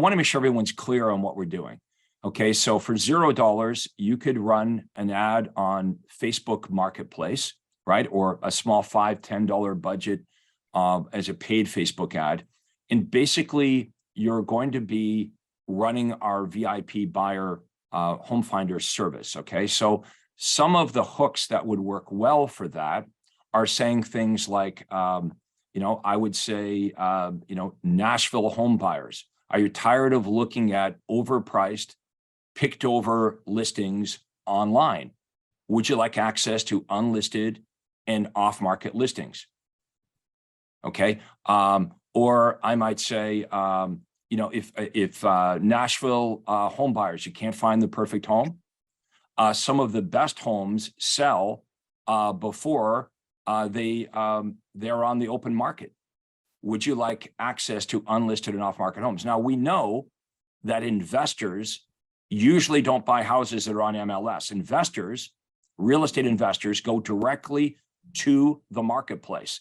want to make sure everyone's clear on what we're doing. Okay, so for $0, you could run an ad on Facebook Marketplace, right? Or a small $5, $10 budget as a paid Facebook ad. And basically, you're going to be running our VIP buyer home finder service, okay? So some of the hooks that would work well for that are saying things like, I would say, Nashville home buyers. Are you tired of looking at overpriced, picked over listings online? Would you like access to unlisted and off-market listings? Okay. Or I might say, if Nashville home buyers, you can't find the perfect home. Some of the best homes sell before they're on the open market. Would you like access to unlisted and off-market homes? Now, we know that investors usually don't buy houses that are on MLS. Investors, real estate investors, go directly to the marketplace.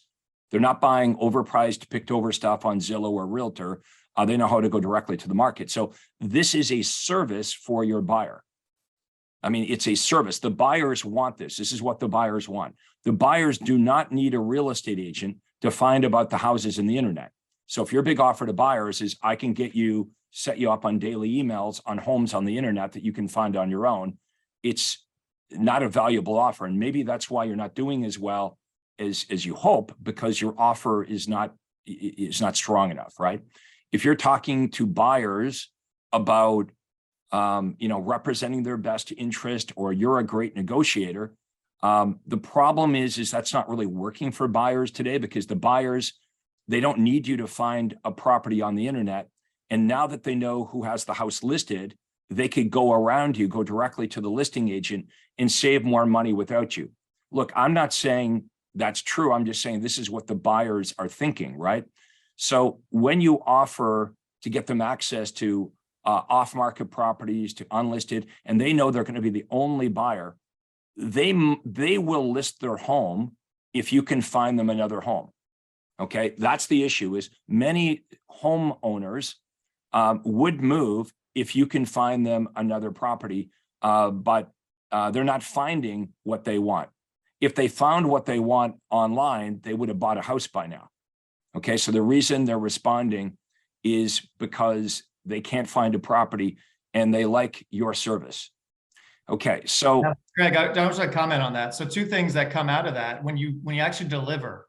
They're not buying overpriced, picked over stuff on Zillow or Realtor. They know how to go directly to the market. So this is a service for your buyer. I mean, it's a service. The buyers want this. This is what the buyers want. The buyers do not need a real estate agent to find about the houses in the internet. So if your big offer to buyers is, I can set you up on daily emails on homes on the internet that you can find on your own, it's not a valuable offer. And maybe that's why you're not doing as well as you hope, because your offer is not strong enough, right? If you're talking to buyers about representing their best interest, or you're a great negotiator, the problem is that's not really working for buyers today, because the buyers, they don't need you to find a property on the internet. And now that they know who has the house listed, they could go around you, go directly to the listing agent and save more money without you. Look, I'm not saying that's true. I'm just saying this is what the buyers are thinking, right? So when you offer to get them access to off-market properties, to unlisted, and they know they're going to be the only buyer, they will list their home if you can find them another home. Okay, that's the issue. Is many homeowners would move if you can find them another property, but they're not finding what they want. If they found what they want online, they would have bought a house by now. Okay, so the reason they're responding is because they can't find a property and they like your service. Okay, so now, Greg, I just want to comment on that. So two things that come out of that when you actually deliver,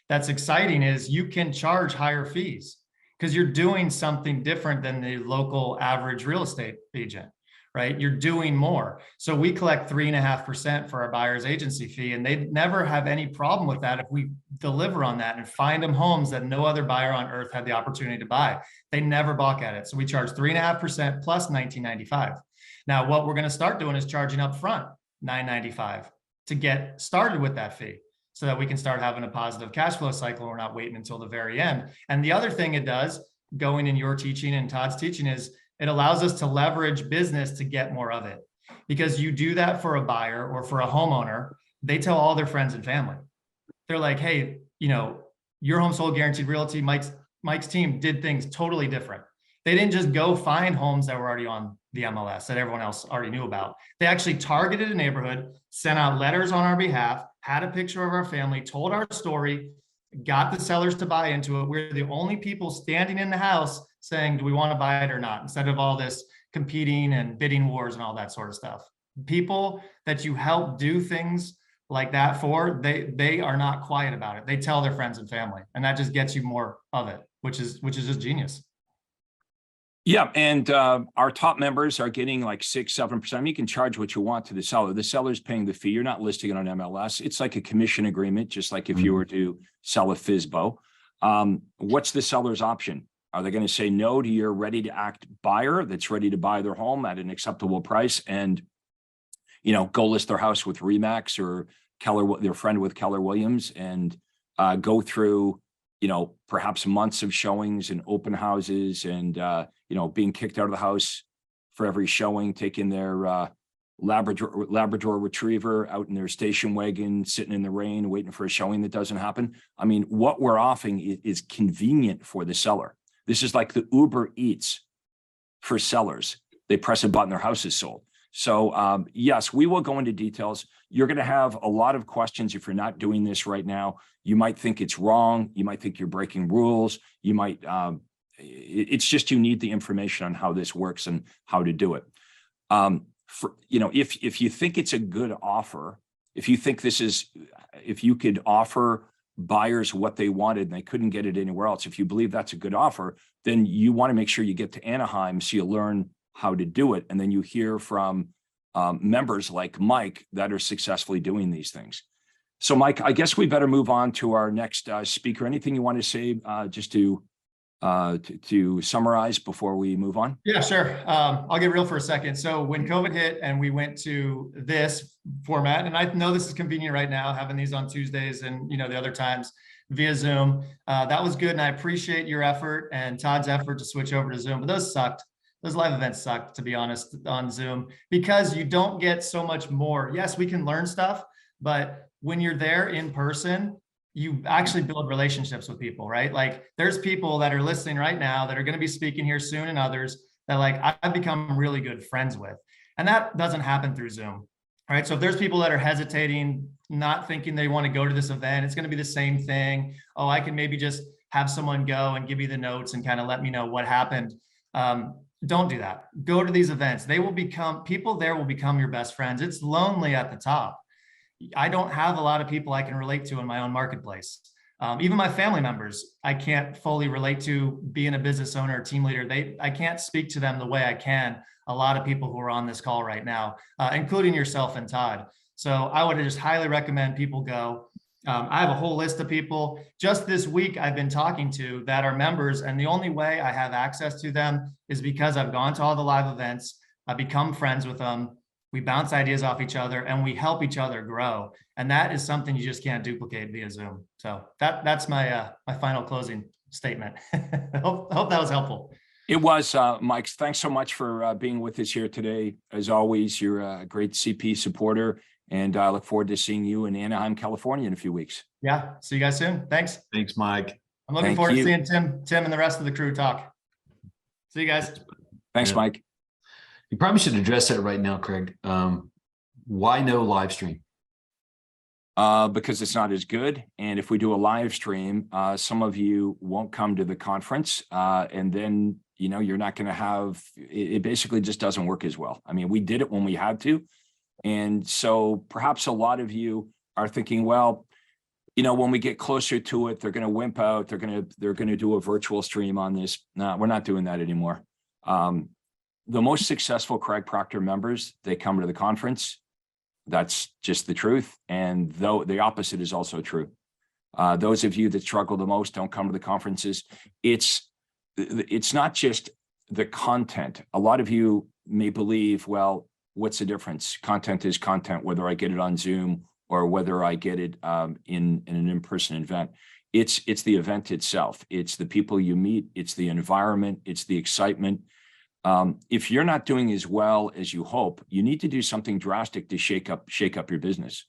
that's exciting, is you can charge higher fees because you're doing something different than the local average real estate agent, right? You're doing more. So we collect 3.5% for our buyer's agency fee, and they never have any problem with that if we deliver on that and find them homes that no other buyer on earth had the opportunity to buy. They never balk at it. So we charge 3.5% plus $19.95. Now, what we're going to start doing is charging up front $9.95 to get started with that fee, so that we can start having a positive cash flow cycle. We're not waiting until the very end. And the other thing it does, going in your teaching and Todd's teaching, is it allows us to leverage business to get more of it. Because you do that for a buyer or for a homeowner, they tell all their friends and family. They're like, hey, your home sold guaranteed realty, Mike's team did things totally different. They didn't just go find homes that were already on the MLS that everyone else already knew about. They actually targeted a neighborhood, sent out letters on our behalf, had a picture of our family, told our story, got the sellers to buy into it. We're the only people standing in the house saying, do we want to buy it or not? Instead of all this competing and bidding wars and all that sort of stuff. People that you help do things like that for, they are not quiet about it. They tell their friends and family, and that just gets you more of it, which is just genius. Yeah, and our top members are getting like 6-7%. You can charge what you want to the seller. The seller's paying the fee. You're not listing it on MLS. It's like a commission agreement, just like if you were to sell a FSBO. What's the seller's option? Are they going to say no to your ready-to-act buyer that's ready to buy their home at an acceptable price and, go list their house with Remax or their friend with Keller Williams, and go through perhaps months of showings and open houses and, being kicked out of the house for every showing, taking their Labrador retriever out in their station wagon, sitting in the rain, waiting for a showing that doesn't happen? I mean, what we're offering is convenient for the seller. This is like the Uber Eats for sellers. They press a button, their house is sold. So yes, we will go into details. You're going to have a lot of questions if you're not doing this right now. You might think it's wrong. You might think you're breaking rules. You might, it's just you need the information on how this works and how to do it. If you think it's a good offer, if you think if you could offer buyers what they wanted and they couldn't get it anywhere else, if you believe that's a good offer, then you want to make sure you get to Anaheim so you learn how to do it. And then you hear from members like Mike that are successfully doing these things. So Mike, I guess we better move on to our next speaker. Anything you want to say just to summarize before we move on? Yeah, sure. I'll get real for a second. So when COVID hit and we went to this format, and I know this is convenient right now, having these on Tuesdays and the other times via Zoom, that was good. And I appreciate your effort and Todd's effort to switch over to Zoom, but those sucked. Those live events sucked, to be honest, on Zoom, because you don't get so much more. Yes, we can learn stuff, but when you're there in person, you actually build relationships with people, right? Like there's people that are listening right now that are going to be speaking here soon, and others that I've become really good friends with. And that doesn't happen through Zoom, right? So if there's people that are hesitating, not thinking they want to go to this event, it's going to be the same thing. Oh, I can maybe just have someone go and give you the notes and kind of let me know what happened. Don't do that. Go to these events. People there will become your best friends. It's lonely at the top. I don't have a lot of people I can relate to in my own marketplace. Even my family members, I can't fully relate to being a business owner or team leader. I can't speak to them the way I can a lot of people who are on this call right now, including yourself and Todd. So I would just highly recommend people go. I have a whole list of people just this week I've been talking to that are members, and the only way I have access to them is because I've gone to all the live events. I've become friends with them. We bounce ideas off each other and we help each other grow. And that is something you just can't duplicate via Zoom. So that's my my final closing statement. I hope that was helpful. It was, Mike. Thanks so much for being with us here today. As always, you're a great CP supporter, and I look forward to seeing you in Anaheim, California in a few weeks. Yeah. See you guys soon. Thanks. Thanks, Mike. I'm looking forward to seeing Tim and the rest of the crew talk. See you guys. Thanks, Mike. You probably should address that right now, Craig. Why no live stream? Because it's not as good. And if we do a live stream, some of you won't come to the conference. And then, you're not going to have, it basically just doesn't work as well. I mean, we did it when we had to. And so perhaps a lot of you are thinking, well, when we get closer to it, they're going to wimp out. They're going to do a virtual stream on this. No, we're not doing that anymore. The most successful Craig Proctor members, they come to the conference. That's just the truth. And though the opposite is also true. Those of you that struggle the most don't come to the conferences. It's not just the content. A lot of you may believe, well, what's the difference? Content is content, whether I get it on Zoom or whether I get it in an in-person event. It's the event itself. It's the people you meet. It's the environment. It's the excitement. If you're not doing as well as you hope, you need to do something drastic to shake up your business.